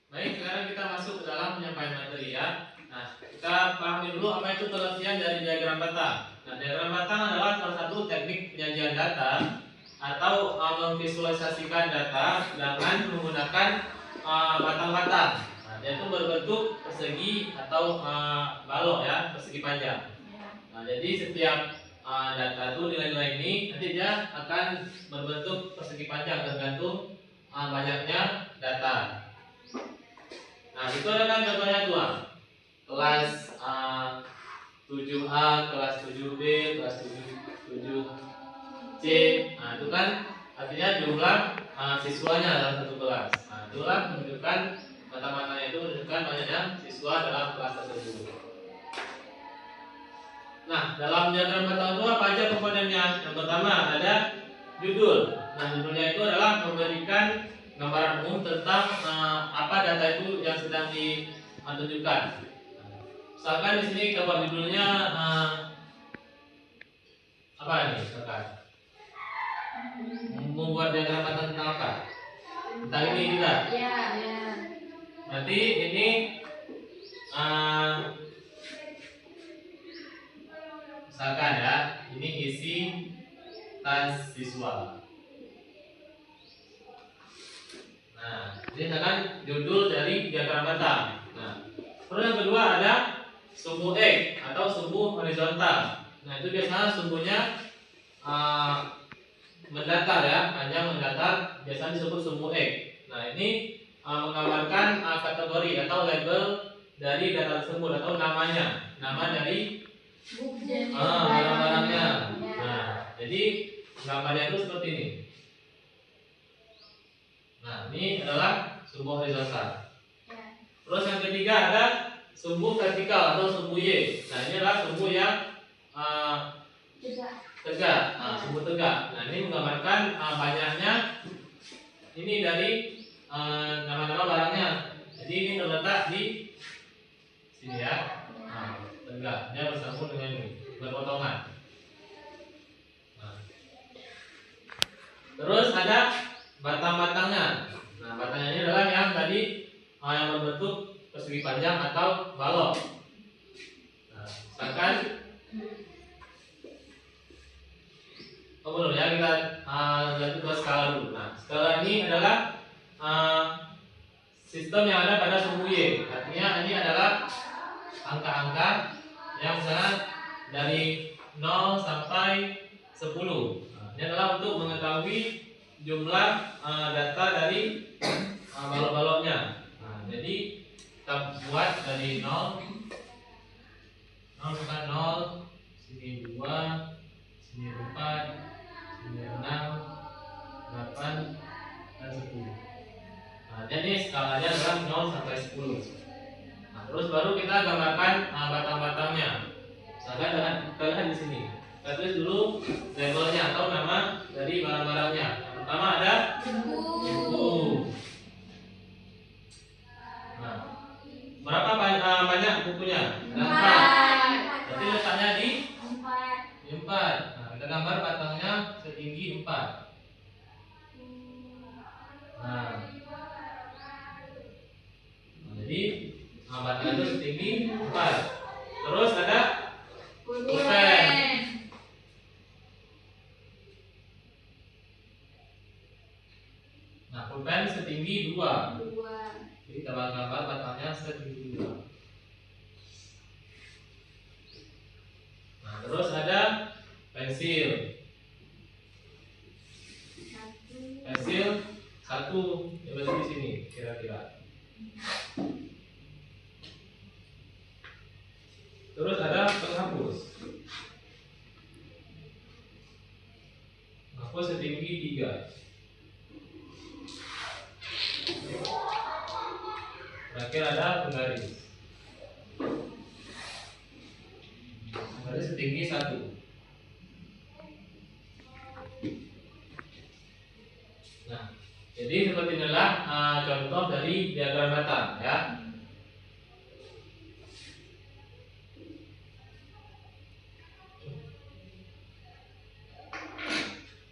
Baik, sekarang kita masuk ke dalam penyampaian materi ya. Nah, kita pahami dulu apa itu pengertian dari diagram batang. Nah, diagram batang adalah salah satu teknik penyajian data atau memvisualisasikan data dengan menggunakan batang-batang. Nah, dia itu berbentuk persegi atau balok ya, persegi panjang. Nah, jadi setiap data itu nilai-nilai ini nanti dia akan berbentuk persegi panjang tergantung banyaknya data. Nah, itu ada kan contohnya dua. Kelas 7A, kelas 7B, kelas 7C. Nah, itu kan artinya jumlah siswanya dalam satu kelas. Nah, itulah menunjukkan mata-matanya itu menunjukkan banyaknya siswa dalam kelas tersebut. Nah, dalam diagram batang itu apa aja komponennya? Yang pertama ada judul. Nah, judulnya itu adalah memberikan gambaran umum tentang apa data itu yang sedang ditunjukkan. Misalkan di sini gambar judulnya apa ini? Misalkan membuat diagram batang tentang apa? Tentang ini juga. Ya. Berarti ini misalkan ya, ini isi tas siswa. Nah, ini misalkan judul dari diagram batang. Nah, terus yang kedua ada sumbu X atau sumbu horizontal. Nah, itu biasanya sumbunya mendatar ya, panjang mendatar, biasanya disebut sumbu X. Nah, ini menggambarkan kategori atau label dari data tersebut atau namanya, nama dari barang-barangnya. Nah, jadi gambarnya itu seperti ini. Nah, ini adalah sumbu horizontal. Terus yang ketiga ada sumbu vertikal atau sumbu Y. Nah, ini adalah sumbu yang tegak. Nah, sumbu tegak. Nah, ini menggambarkan banyaknya ini dari nama-nama barangnya. Jadi ini terletak di sini ya. Nah, tegak. Dia bersambung dengan ini, berpotongan. Nah. Terus ada batang-batangnya. Nah, batangnya ini adalah yang tadi yang berbentuk persegi panjang atau balok. Nah, misalkan ya kita lanjut ke skala dulu. Nah, skala ini adalah sistem yang ada pada sumbu Y. Artinya ini adalah angka-angka yang misalnya dari 0 sampai 10. Nah, ini adalah untuk mengetahui jumlah data dari balok-baloknya. Nah, jadi kita buat dari 0 sampai 0, sini 2, sini 4, sini 6, 8, dan 10. Nah, jadi skalanya adalah 0 sampai 10. Nah, terus baru kita gambarkan batang-batangnya. Misalkan dengan di sini. Kita tulis dulu labelnya atau nama dari barang-barangnya. Yang pertama ada buku. Nah, berapa banyak bukunya? 4. Berarti letaknya di 4. Nah, kita gambar batangnya setinggi 4. Nah, jadi batangnya itu setinggi 4. Terus ada pulpen. Nah, pulpen setinggi 2. Jadi kita gambar batangnya setinggi 2. Nah, terus ada pensil. Pensil 1 yang berada di sini kira-kira. Terus ada penghapus. Penghapus setinggi 3. Terakhir ada penggaris. Penggaris setinggi 1. Nah, jadi seperti inilah contoh dari diagram batang ya.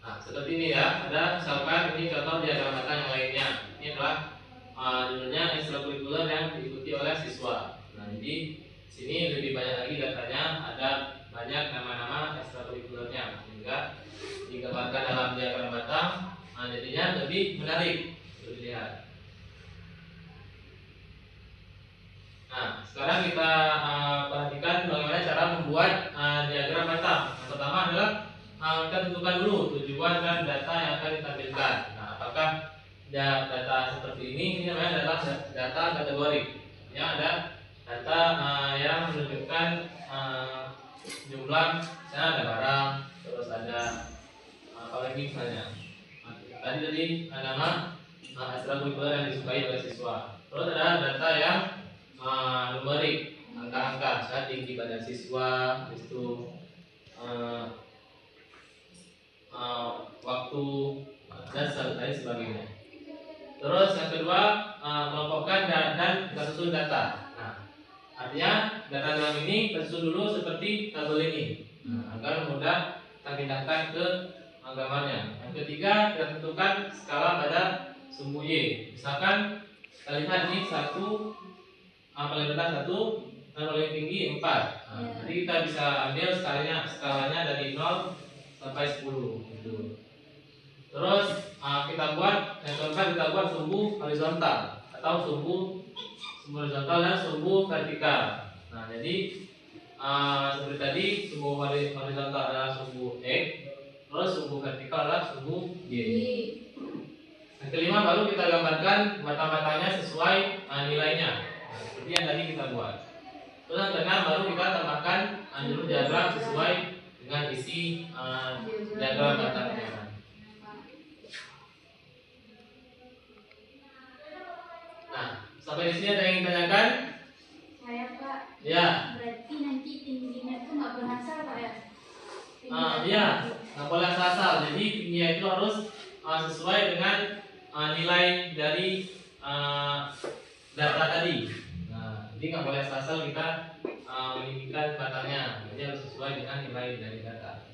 Nah, seperti ini ya. Ada misalkan ini contoh diagram batang yang lainnya. Ini adalah judulnya instruksi ada banyak nama-nama ekstrakurikulernya, sehingga digambarkan dalam diagram batang, jadinya lebih menarik untuk dilihat. Nah, sekarang kita perhatikan bagaimana cara membuat diagram batang. Yang pertama adalah kita tentukan dulu tujuan dan data yang akan ditampilkan. Nah, apakah data seperti ini namanya adalah data kategorik. Yang ada data yang menunjukkan jumlah, misalnya ada barang, terus ada apa lagi misalnya. Tadi nama ekstrakurikuler yang disukai oleh siswa. Terus ada data yang numerik, angka-angka, misalnya tinggi badan siswa, itu waktu dan lain sebagainya. Terus yang kedua, kelompokkan dan kita susun data. Nah, artinya data dalam ini kita susun dulu seperti tabel ini, agar mudah kita pindahkan ke gambarnya. Yang ketiga, kita tentukan skala pada sumbu Y. Misalkan kita lihat ini 1, paling rendah 1 dan paling tinggi 4. Jadi kita bisa ambil skalanya dari 0 sampai 10 gitu. Terus kita buat yang keempat, kita buat sumbu horizontal atau sumbu horizontal dan sumbu vertikal. Nah, jadi seperti tadi, sumbu horizontal adalah sumbu X, terus sumbu vertikal adalah sumbu Y. Yang kelima, baru kita gambarkan batang-batangnya sesuai nilainya. Nah, seperti yang tadi kita buat. Terus yang keenam, baru kita tambahkan jalur diagram sesuai dengan isi diagram batangnya. Nah, sampai di sini ada yang ditanyakan? Saya, Pak. Ya. Berarti nanti tingginya itu nggak boleh asal, Pak ya? Iya, nggak boleh asal. Jadi tingginya itu harus sesuai dengan nilai dari data tadi. Nah, jadi nggak boleh asal kita meninggikan batangnya. Jadi harus sesuai dengan nilai dari data.